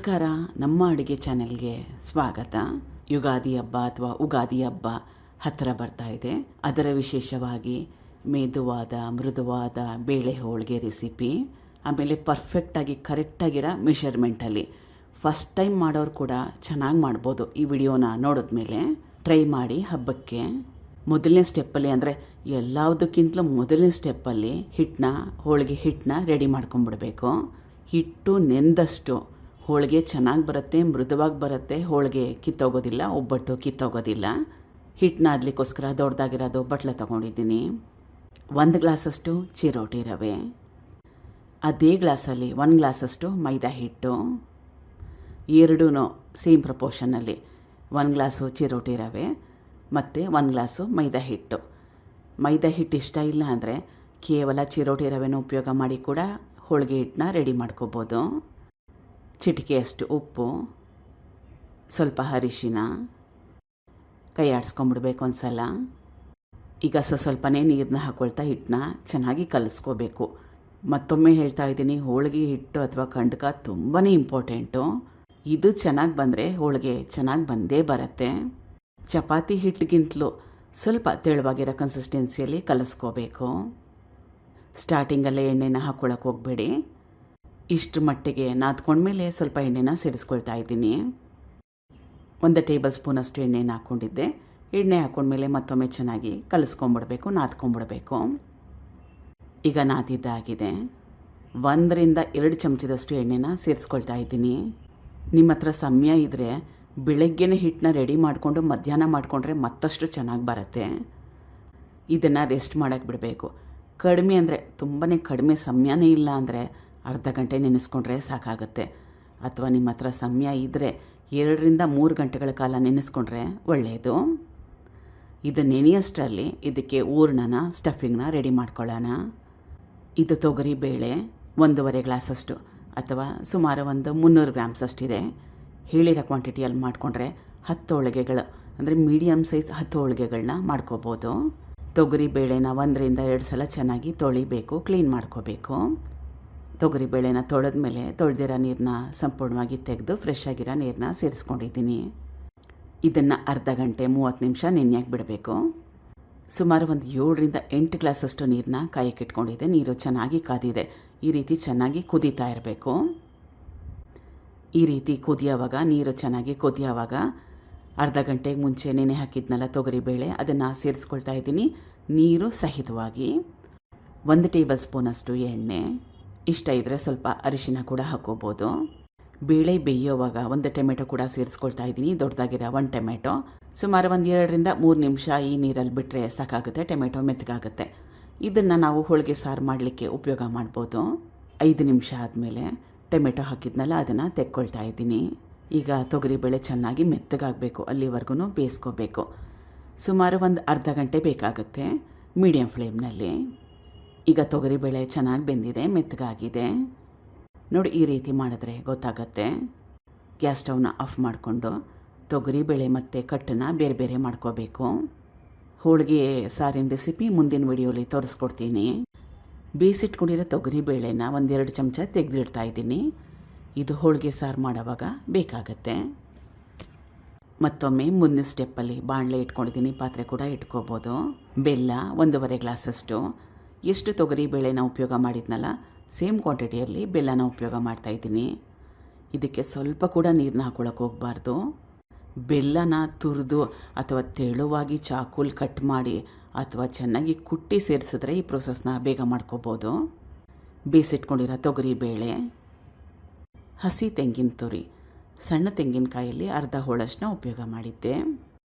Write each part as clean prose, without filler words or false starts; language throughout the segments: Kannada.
ನಮಸ್ಕಾರ. ನಮ್ಮ ಅಡುಗೆ ಚಾನೆಲ್ಗೆ ಸ್ವಾಗತ. ಯುಗಾದಿ ಹಬ್ಬ ಅಥವಾ ಉಗಾದಿ ಹಬ್ಬ ಹತ್ತಿರ ಬರ್ತಾ ಇದೆ. ಅದರ ವಿಶೇಷವಾಗಿ ಮೃದುವಾದ ಬೇಳೆ ಹೋಳಿಗೆ ರೆಸಿಪಿ, ಆಮೇಲೆ ಪರ್ಫೆಕ್ಟಾಗಿ ಕರೆಕ್ಟಾಗಿರೋ ಮೆಷರ್ಮೆಂಟಲ್ಲಿ ಫಸ್ಟ್ ಟೈಮ್ ಮಾಡೋರು ಕೂಡ ಚೆನ್ನಾಗಿ ಮಾಡ್ಬೋದು. ಈ ವಿಡಿಯೋನ ನೋಡಿದ್ಮೇಲೆ ಟ್ರೈ ಮಾಡಿ. ಹಬ್ಬಕ್ಕೆ ಮೊದಲನೇ ಸ್ಟೆಪ್ಪಲ್ಲಿ, ಅಂದರೆ ಎಲ್ಲದಕ್ಕಿಂತಲೂ ಮೊದಲನೇ ಸ್ಟೆಪ್ಪಲ್ಲಿ ಹೋಳಿಗೆ ಹಿಟ್ಟನ್ನ ರೆಡಿ ಮಾಡ್ಕೊಂಬಿಡ್ಬೇಕು. ಹಿಟ್ಟು ನೆಂದಷ್ಟು ಹೋಳಿಗೆ ಚೆನ್ನಾಗಿ ಬರುತ್ತೆ, ಮೃದುವಾಗಿ ಬರುತ್ತೆ, ಹೋಳಿಗೆ ಕಿತ್ತೋಗೋದಿಲ್ಲ, ಒಬ್ಬಟ್ಟು ಕಿತ್ತೋಗೋದಿಲ್ಲ. ಹಿಟ್ಟನ್ನ ಅದಕ್ಕೋಸ್ಕರ ದೊಡ್ಡದಾಗಿರೋದು ಬಟ್ಲ ತೊಗೊಂಡಿದ್ದೀನಿ. 1 ಗ್ಲಾಸಷ್ಟು ಚಿರೋಟಿ ರವೆ, ಅದೇ ಗ್ಲಾಸಲ್ಲಿ 1 ಗ್ಲಾಸಷ್ಟು ಮೈದಾ ಹಿಟ್ಟು, ಎರಡೂ ಸೇಮ್ ಪ್ರಪೋರ್ಷನ್ನಲ್ಲಿ 1 ಗ್ಲಾಸು ಚಿರೋಟಿ ರವೆ ಮತ್ತು 1 ಗ್ಲಾಸು ಮೈದಾ ಹಿಟ್ಟು. ಮೈದಾ ಹಿಟ್ಟು ಇಷ್ಟ ಇಲ್ಲ ಅಂದರೆ ಕೇವಲ ಚಿರೋಟಿ ರವೆನ ಉಪಯೋಗ ಮಾಡಿ ಕೂಡ ಹೋಳಿಗೆ ಹಿಟ್ಟನ್ನ ರೆಡಿ ಮಾಡ್ಕೋಬೋದು. ಚಿಟಿಕೆಯಷ್ಟು ಉಪ್ಪು, ಸ್ವಲ್ಪ ಅರಿಶಿನ, ಕೈ ಆಡಿಸ್ಕೊಂಬಿಡ್ಬೇಕು ಒಂದು ಸಲ. ಈಗ ಸ್ವಲ್ಪನೇ ನೀರನ್ನ ಹಾಕ್ಕೊಳ್ತಾ ಹಿಟ್ಟನ್ನ ಚೆನ್ನಾಗಿ ಕಲಿಸ್ಕೋಬೇಕು. ಮತ್ತೊಮ್ಮೆ ಹೇಳ್ತಾ ಇದ್ದೀನಿ, ಹೋಳಿಗೆ ಹಿಟ್ಟು ಅಥವಾ ಕಂಡಕ ತುಂಬಾ ಇಂಪಾರ್ಟೆಂಟು. ಇದು ಚೆನ್ನಾಗಿ ಬಂದರೆ ಹೋಳಿಗೆ ಚೆನ್ನಾಗಿ ಬಂದೇ ಬರುತ್ತೆ. ಚಪಾತಿ ಹಿಟ್ಟಿಗಿಂತಲೂ ಸ್ವಲ್ಪ ತೆಳುವಾಗಿರೋ ಕನ್ಸಿಸ್ಟೆನ್ಸಿಯಲ್ಲಿ ಕಲಿಸ್ಕೋಬೇಕು. ಸ್ಟಾರ್ಟಿಂಗಲ್ಲೇ ಎಣ್ಣೆನ ಹಾಕ್ಕೊಳಕ್ಕೆ ಹೋಗಬೇಡಿ. ಇಷ್ಟು ಮಟ್ಟಿಗೆ ನಾದ್ಕೊಂಡ್ಮೇಲೆ ಸ್ವಲ್ಪ ಎಣ್ಣೆನ ಸೇರಿಸ್ಕೊಳ್ತಾ ಇದ್ದೀನಿ. 1 ಟೇಬಲ್ ಸ್ಪೂನಷ್ಟು ಎಣ್ಣೆನ ಹಾಕ್ಕೊಂಡಿದ್ದೆ. ಎಣ್ಣೆ ಹಾಕ್ಕೊಂಡ್ಮೇಲೆ ಮತ್ತೊಮ್ಮೆ ಚೆನ್ನಾಗಿ ನಾದ್ಕೊಂಬಿಡಬೇಕು. ಈಗ ನಾದಿದ್ದಾಗಿದೆ. 1 ರಿಂದ 2 ಚಮಚದಷ್ಟು ಎಣ್ಣೆನ ಸೇರಿಸ್ಕೊಳ್ತಾ ಇದ್ದೀನಿ. ನಿಮ್ಮ ಹತ್ರ ಸಮಯ ಇದ್ದರೆ ಬೆಳಗ್ಗೆನೇ ಹಿಟ್ಟನ್ನ ರೆಡಿ ಮಾಡಿಕೊಂಡು ಮಧ್ಯಾಹ್ನ ಮಾಡಿಕೊಂಡ್ರೆ ಮತ್ತಷ್ಟು ಚೆನ್ನಾಗಿ ಬರುತ್ತೆ. ಇದನ್ನು ರೆಸ್ಟ್ ಮಾಡೋಕ್ಕೆ ಬಿಡಬೇಕು. ಕಡಿಮೆ ಅಂದರೆ ತುಂಬಾ ಕಡಿಮೆ ಸಮಯನೇ ಇಲ್ಲ ಅಂದರೆ ಅರ್ಧ ಗಂಟೆ ನೆನೆಸ್ಕೊಂಡ್ರೆ ಸಾಕಾಗುತ್ತೆ. ಅಥವಾ ನಿಮ್ಮ ಹತ್ರ ಸಮಯ ಇದ್ದರೆ 2 ರಿಂದ 3 ಗಂಟೆಗಳ ಕಾಲ ನೆನೆಸ್ಕೊಂಡ್ರೆ ಒಳ್ಳೆಯದು. ಇದು ನೆನೆಯಷ್ಟರಲ್ಲಿ ಇದಕ್ಕೆ ಸ್ಟಫಿಂಗ್ನ ರೆಡಿ ಮಾಡ್ಕೊಳ್ಳೋಣ. ಇದು ತೊಗರಿ ಬೇಳೆ 1.5 ಗ್ಲಾಸಷ್ಟು ಅಥವಾ ಸುಮಾರು 300 ಗ್ರಾಮ್ಸಷ್ಟಿದೆ. ಹೇಳಿರೋ ಕ್ವಾಂಟಿಟಿಯಲ್ಲಿ ಮಾಡಿಕೊಂಡ್ರೆ 10 ಹೋಳಿಗೆಗಳು, ಅಂದರೆ ಮೀಡಿಯಮ್ ಸೈಜ್ 10 ಹೋಳಿಗೆಗಳನ್ನ ಮಾಡ್ಕೋಬೋದು. ತೊಗರಿ ಬೇಳೆನ 1 ರಿಂದ 2 ಸಲ ಚೆನ್ನಾಗಿ ತೊಳಿಬೇಕು, ಕ್ಲೀನ್ ಮಾಡ್ಕೋಬೇಕು. ತೊಗರಿ ಬೇಳೆನ ತೊಳೆದ್ಮೇಲೆ ತೊಳೆದಿರೋ ನೀರನ್ನ ಸಂಪೂರ್ಣವಾಗಿ ತೆಗೆದು ಫ್ರೆಶ್ ಆಗಿರೋ ನೀರನ್ನ ಸೇರಿಸ್ಕೊಂಡಿದ್ದೀನಿ. ಇದನ್ನು ಅರ್ಧ ಗಂಟೆ 30 ನಿಮಿಷ ನೆನೆಯಾಗಿ ಬಿಡಬೇಕು. ಸುಮಾರು 7 ರಿಂದ 8 ಗ್ಲಾಸಷ್ಟು ನೀರನ್ನ ಕಾಯಕ್ಕೆ ಇಟ್ಕೊಂಡಿದ್ದೆ. ನೀರು ಚೆನ್ನಾಗಿ ಕಾದಿದೆ. ಈ ರೀತಿ ಚೆನ್ನಾಗಿ ಕುದೀತಾ ಇರಬೇಕು. ಈ ರೀತಿ ನೀರು ಚೆನ್ನಾಗಿ ಕುದಿಯೋವಾಗ ಅರ್ಧ ಗಂಟೆಗೆ ಮುಂಚೆ ನೆನೆ ಹಾಕಿದ್ನಲ್ಲ ತೊಗರಿಬೇಳೆ, ಅದನ್ನು ಸೇರಿಸ್ಕೊಳ್ತಾ ಇದ್ದೀನಿ ನೀರು ಸಹಿತವಾಗಿ. 1 ಟೇಬಲ್ ಸ್ಪೂನಷ್ಟು ಎಣ್ಣೆ, ಇಷ್ಟ ಇದ್ದರೆ ಸ್ವಲ್ಪ ಅರಿಶಿನ ಕೂಡ ಹಾಕೋಬೋದು. ಬೇಳೆ ಬೇಯೋವಾಗ 1 ಟೊಮೆಟೊ ಕೂಡ ಸೇರಿಸ್ಕೊಳ್ತಾ ಇದ್ದೀನಿ, ದೊಡ್ಡದಾಗಿರೋ 1 ಟೊಮೆಟೊ. ಸುಮಾರು 2 ರಿಂದ 3 ನಿಮಿಷ ಈ ನೀರಲ್ಲಿ ಬಿಟ್ಟರೆ ಸಾಕಾಗುತ್ತೆ, ಟೊಮೆಟೊ ಮೆತ್ತಗಾಗುತ್ತೆ. ಇದನ್ನು ನಾವು ಹೋಳಿಗೆ ಸಾರು ಮಾಡಲಿಕ್ಕೆ ಉಪಯೋಗ ಮಾಡ್ಬೋದು. 5 ನಿಮಿಷ ಆದಮೇಲೆ ಟೊಮೆಟೊ ಹಾಕಿದ್ನಲ್ಲ ಅದನ್ನು ತೆಕ್ಕೊಳ್ತಾ ಇದ್ದೀನಿ. ಈಗ ತೊಗರಿಬೇಳೆ ಚೆನ್ನಾಗಿ ಮೆತ್ತಗಾಗಬೇಕು, ಅಲ್ಲಿವರೆಗೂ ಬೇಯಿಸ್ಕೋಬೇಕು. ಸುಮಾರು ಅರ್ಧ ಗಂಟೆ ಬೇಕಾಗುತ್ತೆ ಮೀಡಿಯಮ್ ಫ್ಲೇಮ್ನಲ್ಲಿ. ಈಗ ತೊಗರಿಬೇಳೆ ಚೆನ್ನಾಗಿ ಬೆಂದಿದೆ, ಮೆತ್ತಗಾಗಿದೆ ನೋಡಿ. ಈ ರೀತಿ ಮಾಡಿದ್ರೆ ಗೊತ್ತಾಗತ್ತೆ. ಗ್ಯಾಸ್ ಸ್ಟವ್ನ ಆಫ್ ಮಾಡಿಕೊಂಡು ತೊಗರಿಬೇಳೆ ಮತ್ತು ಕಟ್ಟನ್ನು ಬೇರೆ ಬೇರೆ ಮಾಡ್ಕೋಬೇಕು. ಹೋಳಿಗೆ ಸಾರಿನ ರೆಸಿಪಿ ಮುಂದಿನ ವಿಡಿಯೋಲಿ ತೋರಿಸ್ಕೊಡ್ತೀನಿ. ಬೇಯಿಸಿಟ್ಕೊಂಡಿರೋ ತೊಗರಿಬೇಳೆನ 1-2 ಚಮಚ ತೆಗೆದಿಡ್ತಾ ಇದ್ದೀನಿ. ಇದು ಹೋಳಿಗೆ ಸಾರು ಮಾಡೋವಾಗ ಬೇಕಾಗತ್ತೆ. ಮತ್ತೊಮ್ಮೆ ಮುಂದಿನ ಸ್ಟೆಪ್ಪಲ್ಲಿ ಬಾಣಲೆ ಇಟ್ಕೊಂಡಿದ್ದೀನಿ, ಪಾತ್ರೆ ಕೂಡ ಇಟ್ಕೋಬೋದು. ಬೆಲ್ಲ 1.5 ಗ್ಲಾಸಷ್ಟು. ಎಷ್ಟು ತೊಗರಿಬೇಳೆನ ಉಪಯೋಗ ಮಾಡಿದ್ನಲ್ಲ ಸೇಮ್ ಕ್ವಾಂಟಿಟಿಯಲ್ಲಿ ಬೆಲ್ಲನ ಉಪಯೋಗ ಮಾಡ್ತಾಯಿದ್ದೀನಿ. ಇದಕ್ಕೆ ಸ್ವಲ್ಪ ಕೂಡ ನೀರನ್ನ ಹಾಕ್ಕೊಳಕ್ಕೆ ಹೋಗಬಾರ್ದು. ಬೆಲ್ಲನ ತುರಿದು ಅಥವಾ ತೆಳುವಾಗಿ ಚಾಕುಲ್ ಕಟ್ ಮಾಡಿ ಅಥವಾ ಚೆನ್ನಾಗಿ ಕುಟ್ಟಿ ಸೇರಿಸಿದ್ರೆ ಈ ಪ್ರೊಸೆಸ್ನ ಬೇಗ ಮಾಡ್ಕೋಬೋದು. ಬೇಯಿಸಿಟ್ಕೊಂಡಿರೋ ತೊಗರಿಬೇಳೆ, ಹಸಿ ತೆಂಗಿನ ತುರಿ, ಸಣ್ಣ ತೆಂಗಿನಕಾಯಲ್ಲಿ ಅರ್ಧ ಹೋಳಷ್ಟನ್ನ ಉಪಯೋಗ ಮಾಡಿದ್ದೆ.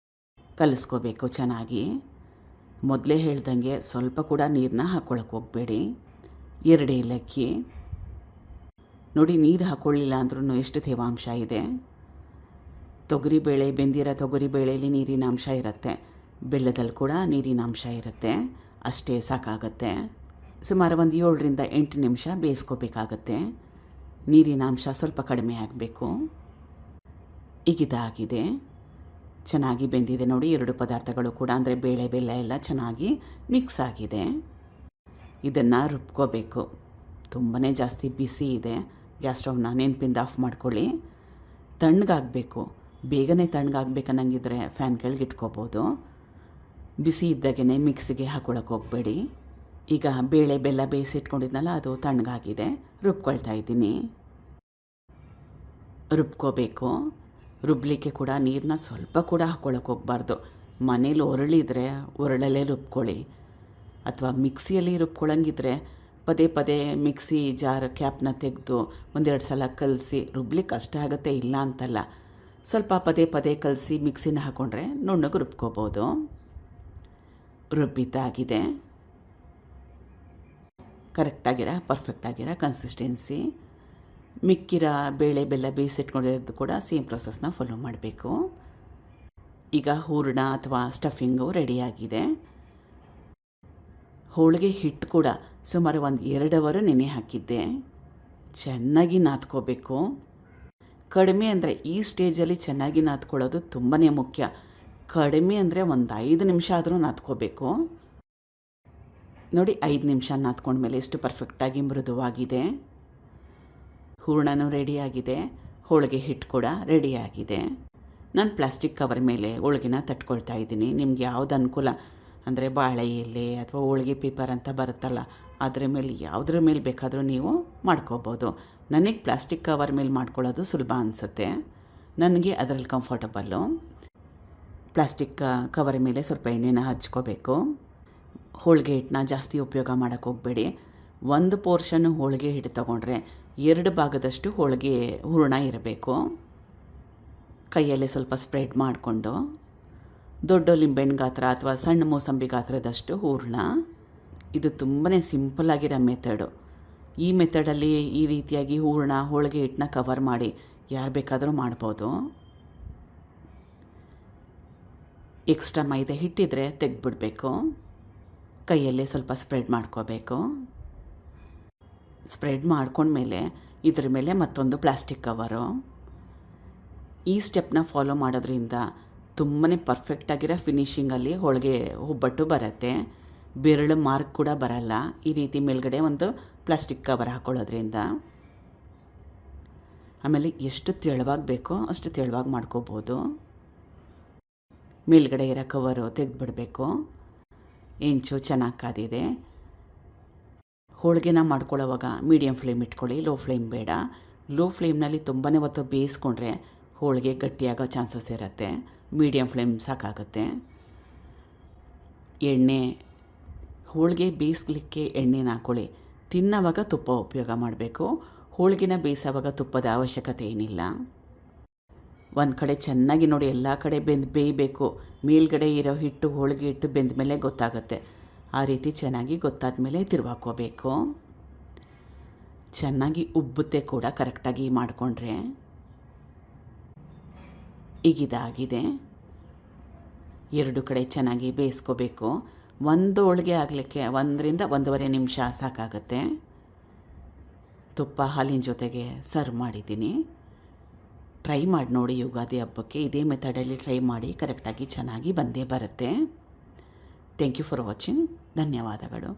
ಕಲಿಸ್ಕೋಬೇಕು ಚೆನ್ನಾಗಿ. ಮೊದಲೇ ಹೇಳ್ದಂಗೆ ಸ್ವಲ್ಪ ಕೂಡ ನೀರನ್ನ ಹಾಕ್ಕೊಳಕ್ಕೆ ಹೋಗಬೇಡಿ. 2 ಏಲಕ್ಕಿ ನೋಡಿ, ನೀರು ಹಾಕ್ಕೊಳ್ಳಿಲ್ಲ ಅಂದ್ರೂ ಎಷ್ಟು ತೇವಾಂಶ ಇದೆ. ಬೆಂದಿರೋ ತೊಗರಿಬೇಳೆಯಲ್ಲಿ ನೀರಿನ ಅಂಶ ಇರುತ್ತೆ, ಬೆಲ್ಲದಲ್ಲಿ ಕೂಡ ನೀರಿನ ಅಂಶ ಇರುತ್ತೆ. ಅಷ್ಟೇ ಸಾಕಾಗುತ್ತೆ. ಸುಮಾರು 7 ರಿಂದ 8 ನಿಮಿಷ ಬೇಯಿಸ್ಕೋಬೇಕಾಗತ್ತೆ. ನೀರಿನ ಅಂಶ ಸ್ವಲ್ಪ ಕಡಿಮೆ ಆಗಬೇಕು. ಈಗಿದಾಗಿದೆ, ಚೆನ್ನಾಗಿ ಬೆಂದಿದೆ ನೋಡಿ. 2 ಪದಾರ್ಥಗಳು ಕೂಡ, ಅಂದರೆ ಬೇಳೆ ಬೆಲ್ಲ ಎಲ್ಲ ಚೆನ್ನಾಗಿ ಮಿಕ್ಸ್ ಆಗಿದೆ. ಇದನ್ನು ರುಬ್ಕೋಬೇಕು. ತುಂಬಾ ಜಾಸ್ತಿ ಬಿಸಿ ಇದೆ. ಗ್ಯಾಸ್ ಸ್ಟವ್ನ ನೆನಪಿಂದ ಆಫ್ ಮಾಡ್ಕೊಳ್ಳಿ. ತಣ್ಣಗಾಗಬೇಕು. ಬೇಗನೆ ತಣ್ಣಗಾಗಬೇಕನ್ನಂಗಿದ್ರೆ ಫ್ಯಾನ್ ಕೆಳಗೆ ಇಟ್ಕೋಬೋದು. ಬಿಸಿ ಇದ್ದಾಗೇ ಮಿಕ್ಸಿಗೆ ಹಾಕ್ಕೊಳಕ್ಕೆ ಹೋಗಬೇಡಿ. ಈಗ ಬೇಳೆ ಬೆಲ್ಲ ಬೇಯಿಸಿಟ್ಕೊಂಡಿದ್ನಲ್ಲ, ಅದು ತಣ್ಣಗಾಗಿದೆ. ರುಬ್ಕೊಳ್ತಾ ಇದ್ದೀನಿ. ರುಬ್ಕೋಬೇಕು. ರುಬ್ಲಿಕ್ಕೆ ಕೂಡ ನೀರನ್ನ ಸ್ವಲ್ಪ ಕೂಡ ಹಾಕ್ಕೊಳಕ್ಕೆ ಹೋಗಬಾರ್ದು. ಮನೇಲಿ ಒರಳಿದ್ರೆ ಒರಳಲ್ಲೇ ರುಬ್ಕೊಳ್ಳಿ. ಅಥವಾ ಮಿಕ್ಸಿಯಲ್ಲಿ ರುಬ್ಕೊಳ್ಳಂಗಿದ್ರೆ ಪದೇ ಪದೇ ಮಿಕ್ಸಿ ಜಾರ್ ಕ್ಯಾಪ್ನ ತೆಗೆದು ಒಂದೆರಡು ಸಲ ಕಲಸಿ ರುಬ್ಲಿಕ್ಕೆ ಕಷ್ಟ ಆಗುತ್ತೆ, ಇಲ್ಲ ಅಂತಲ್ಲ. ಸ್ವಲ್ಪ ಪದೇ ಪದೇ ಕಲಸಿ ಮಿಕ್ಸಿನ ಹಾಕ್ಕೊಂಡ್ರೆ ನುಣ್ಣಗೆ ರುಬ್ಕೋಬೋದು. ರುಬ್ಬಿದ್ದಾಗಿದೆ. ಪರ್ಫೆಕ್ಟಾಗಿರೋ ಕನ್ಸಿಸ್ಟೆನ್ಸಿ. ಮಿಕ್ಕಿರ ಬೇಳೆ ಬೆಲ್ಲ ಬೇಯಿಸಿಟ್ಕೊಂಡಿರೋದು ಕೂಡ ಸೇಮ್ ಪ್ರೊಸೆಸ್ನ ಫಾಲೋ ಮಾಡಬೇಕು. ಈಗ ಹೂರಣ ಅಥವಾ ಸ್ಟಫಿಂಗು ರೆಡಿಯಾಗಿದೆ. ಹೋಳಿಗೆ ಹಿಟ್ಟು ಕೂಡ ಸುಮಾರು 1-2 ಅವರ್ ನೆನೆ ಹಾಕಿದ್ದೆ. ಚೆನ್ನಾಗಿ ನಾದ್ಕೋಬೇಕು. ಕಡಿಮೆ ಅಂದರೆ ಈ ಸ್ಟೇಜಲ್ಲಿ ಚೆನ್ನಾಗಿ ನಾದ್ಕೊಳ್ಳೋದು ತುಂಬಾ ಮುಖ್ಯ. ಕಡಿಮೆ ಅಂದರೆ 5 ನಿಮಿಷ ಆದರೂ ನಾದ್ಕೋಬೇಕು. ನೋಡಿ, 5 ನಿಮಿಷ ನಾದ್ಕೊಂಡ್ಮೇಲೆ ಎಷ್ಟು ಪರ್ಫೆಕ್ಟಾಗಿ ಮೃದುವಾಗಿದೆ. ಹೂರಣನೂ ರೆಡಿಯಾಗಿದೆ. ಹೋಳಿಗೆ ಹಿಟ್ಟು ಕೂಡ ರೆಡಿಯಾಗಿದೆ. ನಾನು ಪ್ಲಾಸ್ಟಿಕ್ ಕವರ್ ಮೇಲೆ ಹೋಳಿಗೆನ ತಟ್ಕೊಳ್ತಾ ಇದ್ದೀನಿ. ನಿಮ್ಗೆ ಯಾವ್ದು ಅನುಕೂಲ ಅಂದರೆ ಬಾಳೆ ಎಲೆ ಅಥವಾ ಹೋಳಿಗೆ ಪೇಪರ್ ಅಂತ ಬರುತ್ತಲ್ಲ, ಅದರ ಮೇಲೆ ಯಾವುದ್ರ ಮೇಲೆ ಬೇಕಾದರೂ ನೀವು ಮಾಡ್ಕೋಬೋದು. ನನಗೆ ಪ್ಲಾಸ್ಟಿಕ್ ಕವರ್ ಮೇಲೆ ಮಾಡ್ಕೊಳ್ಳೋದು ಸುಲಭ ಅನಿಸುತ್ತೆ. ನನಗೆ ಅದರಲ್ಲಿ ಕಂಫರ್ಟಬಲ್ಲು. ಪ್ಲಾಸ್ಟಿಕ್ ಕವರ್ ಮೇಲೆ ಸ್ವಲ್ಪ ಎಣ್ಣೆನ ಹಚ್ಕೋಬೇಕು. ಹೋಳಿಗೆ ಹಿಟ್ಟನ್ನ ಜಾಸ್ತಿ ಉಪಯೋಗ ಮಾಡೋಕ್ಕೆ ಹೋಗಬೇಡಿ. 1 ಪೋರ್ಷನ್ನು ಹೋಳಿಗೆ ಹಿಟ್ಟು ತೊಗೊಂಡ್ರೆ 2 ಭಾಗದಷ್ಟು ಹೋಳಿಗೆ ಹೂರಣ ಇರಬೇಕು. ಕೈಯಲ್ಲೇ ಸ್ವಲ್ಪ ಸ್ಪ್ರೆಡ್ ಮಾಡಿಕೊಂಡು ದೊಡ್ಡ ಲಿಂಬೆಹಣ್ಣು ಗಾತ್ರ ಅಥವಾ ಸಣ್ಣ ಮೂಸಂಬಿ ಗಾತ್ರದಷ್ಟು ಹೂರಣ. ಇದು ತುಂಬಾ ಸಿಂಪಲ್ಲಾಗಿರೋ ಮೆಥಡು. ಈ ಮೆಥಡಲ್ಲಿ ಈ ರೀತಿಯಾಗಿ ಹೂರಣ ಹೋಳಿಗೆ ಹಿಟ್ಟನ್ನ ಕವರ್ ಮಾಡಿ ಯಾರು ಬೇಕಾದರೂ ಮಾಡ್ಬೋದು. ಎಕ್ಸ್ಟ್ರಾ ಮೈದಾ ಹಿಟ್ಟಿದ್ರೆ ತೆಗೆದುಬಿಡಬೇಕು. ಕೈಯಲ್ಲೇ ಸ್ವಲ್ಪ ಸ್ಪ್ರೆಡ್ ಮಾಡ್ಕೋಬೇಕು. ಸ್ಪ್ರೆಡ್ ಮಾಡ್ಕೊಂಡ್ಮೇಲೆ ಇದ್ರ ಮೇಲೆ ಮತ್ತೊಂದು ಪ್ಲಾಸ್ಟಿಕ್ ಕವರು. ಈ ಸ್ಟೆಪ್ನ ಫಾಲೋ ಮಾಡೋದ್ರಿಂದ ತುಂಬಾ ಪರ್ಫೆಕ್ಟಾಗಿರೋ ಫಿನಿಷಿಂಗಲ್ಲಿ ಹೋಳಿಗೆ ಒಬ್ಬಟ್ಟು ಬರುತ್ತೆ. ಬೆರಳು ಮಾರ್ಕ್ ಕೂಡ ಬರಲ್ಲ. ಈ ರೀತಿ ಮೇಲ್ಗಡೆ ಒಂದು ಪ್ಲಾಸ್ಟಿಕ್ ಕವರ್ ಹಾಕ್ಕೊಳ್ಳೋದ್ರಿಂದ. ಆಮೇಲೆ ಎಷ್ಟು ತೆಳುವಾಗಿ ಬೇಕೋ ಅಷ್ಟು ತೆಳುವಾಗಿ ಮಾಡ್ಕೋಬೋದು. ಮೇಲ್ಗಡೆ ಇರೋ ಕವರು ತೆಗೆದುಬಿಡಬೇಕು. ಹೆಂಚು ಚೆನ್ನಾಗಿ ಕಾದಿದೆ. ಹೋಳಿಗೆನ ಮಾಡ್ಕೊಳ್ಳೋವಾಗ ಮೀಡಿಯಮ್ ಫ್ಲೇಮ್ ಇಟ್ಕೊಳ್ಳಿ, ಲೋ ಫ್ಲೇಮ್ ಬೇಡ. ಲೋ ಫ್ಲೇಮ್ನಲ್ಲಿ ತುಂಬಾ ಹೊತ್ತು ಬೇಯಿಸ್ಕೊಂಡ್ರೆ ಹೋಳಿಗೆ ಗಟ್ಟಿಯಾಗೋ ಚಾನ್ಸಸ್ ಇರುತ್ತೆ. ಮೀಡಿಯಮ್ ಫ್ಲೇಮ್ ಸಾಕಾಗುತ್ತೆ. ಎಣ್ಣೆ ಹೋಳಿಗೆ ಬೇಯಿಸ್ಲಿಕ್ಕೆ ಎಣ್ಣೆನ ಹಾಕ್ಕೊಳ್ಳಿ. ತಿನ್ನೋವಾಗ ತುಪ್ಪ ಉಪಯೋಗ ಮಾಡಬೇಕು. ಹೋಳಿಗೆನ ಬೇಯಿಸೋವಾಗ ತುಪ್ಪದ ಅವಶ್ಯಕತೆ ಏನಿಲ್ಲ. ಒಂದು ಕಡೆ ಚೆನ್ನಾಗಿ ನೋಡಿ, ಎಲ್ಲ ಕಡೆ ಬೇಯಬೇಕು. ಮೇಲ್ಗಡೆ ಇರೋ ಹಿಟ್ಟು ಹೋಳಿಗೆ ಹಿಟ್ಟು ಬೆಂದ ಮೇಲೆ ಗೊತ್ತಾಗುತ್ತೆ. ಆ ರೀತಿ ಚೆನ್ನಾಗಿ ಗೊತ್ತಾದ ಮೇಲೆ ತಿರುವಾಕೋಬೇಕು. ಚೆನ್ನಾಗಿ ಉಬ್ಬುತ್ತೆ ಕೂಡ ಕರೆಕ್ಟಾಗಿ ಮಾಡಿಕೊಂಡ್ರೆ. ಈಗಿದಾಗಿದೆ. 2 ಕಡೆ ಚೆನ್ನಾಗಿ ಬೇಯಿಸ್ಕೋಬೇಕು. ಒಂದು ಹೋಳಿಗೆ ಆಗಲಿಕ್ಕೆ 1ರಿಂದ 1.5 ನಿಮಿಷ ಸಾಕಾಗುತ್ತೆ. ತುಪ್ಪ ಹಾಲಿನ ಜೊತೆಗೆ ಸರ್ವ್ ಮಾಡಿದ್ದೀನಿ. ಟ್ರೈ ಮಾಡಿ ನೋಡಿ. ಯುಗಾದಿ ಹಬ್ಬಕ್ಕೆ ಇದೇ ಮೆಥಡಲ್ಲಿ ಟ್ರೈ ಮಾಡಿ. ಕರೆಕ್ಟಾಗಿ ಚೆನ್ನಾಗಿ ಬಂದೇ ಬರುತ್ತೆ. Thank you for watching. ಧನ್ಯವಾದಗಳು.